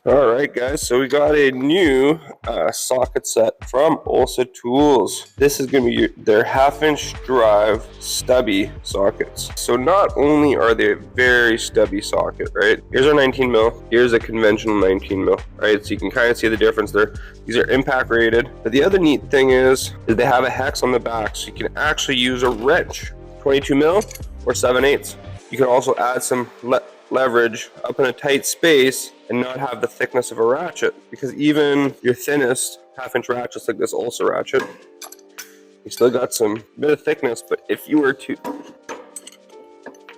All right, guys, so we got a new socket set from Olsa Tools. This is going to be their 1/2-inch drive stubby sockets. So not only are they a very stubby socket, right? Here's our 19 mil. Here's a conventional 19 mil, right? So you can kind of see the difference there. These are impact rated. But the other neat thing is they have a hex on the back, so you can actually use a wrench, 22 mil or 7/8. You can also add some leverage up in a tight space and not have the thickness of a ratchet, because even your thinnest 1/2-inch ratchets like this Olsa ratchet, you still got some bit of thickness. But if you were to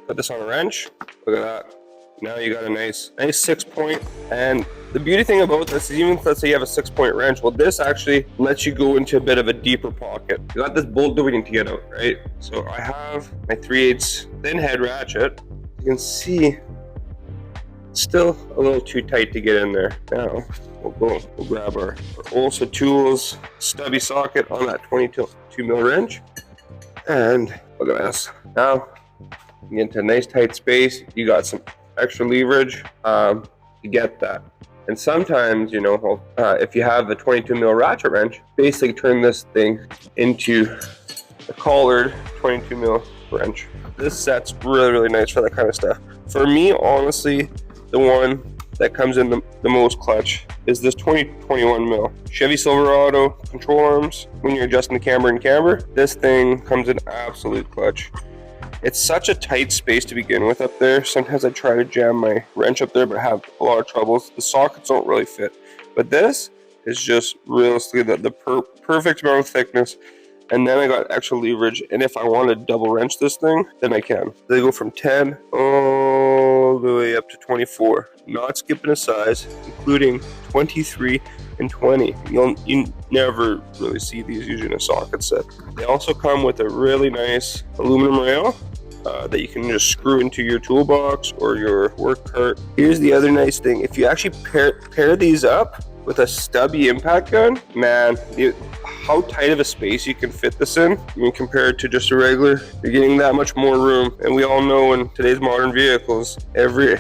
put this on a wrench, look at that. Now you got a nice 6-point. And the beauty thing about this is, even if, let's say you have a 6-point wrench, well, this actually lets you go into a bit of a deeper pocket. You got this bolt that we need to get out, right? So I have my 3/8 thin head ratchet. You can see it's still a little too tight to get in there. Now we'll grab our Olsa Tools stubby socket on that 22 mil wrench, and look at this. Now you get into a nice tight space. You got some extra leverage to get that. And sometimes, you know, if you have a 22 mil ratchet wrench, basically turn this thing into a collared 22 mil wrench. This set's really nice for that kind of stuff. For me, honestly, the one that comes in the most clutch is this 21 mil Chevy Silverado control arms. When you're adjusting the camber and camber, this thing comes in absolute clutch. It's such a tight space to begin with up there. Sometimes I try to jam my wrench up there, but I have a lot of troubles. The sockets don't really fit. But this is just realistically the perfect amount of thickness. And then I got extra leverage. And if I want to double wrench this thing, then I can. They go from 10 all the way up to 24. Not skipping a size, including 23 and 20. You never really see these using a socket set. They also come with a really nice aluminum rail that you can just screw into your toolbox or your work cart. Here's the other nice thing. If you actually pair these up with a stubby impact gun, man, how tight of a space you can fit this in, I mean, compared to just a regular, you're getting that much more room. And we all know in today's modern vehicles, every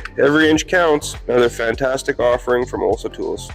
inch counts. Another fantastic offering from Olsa Tools.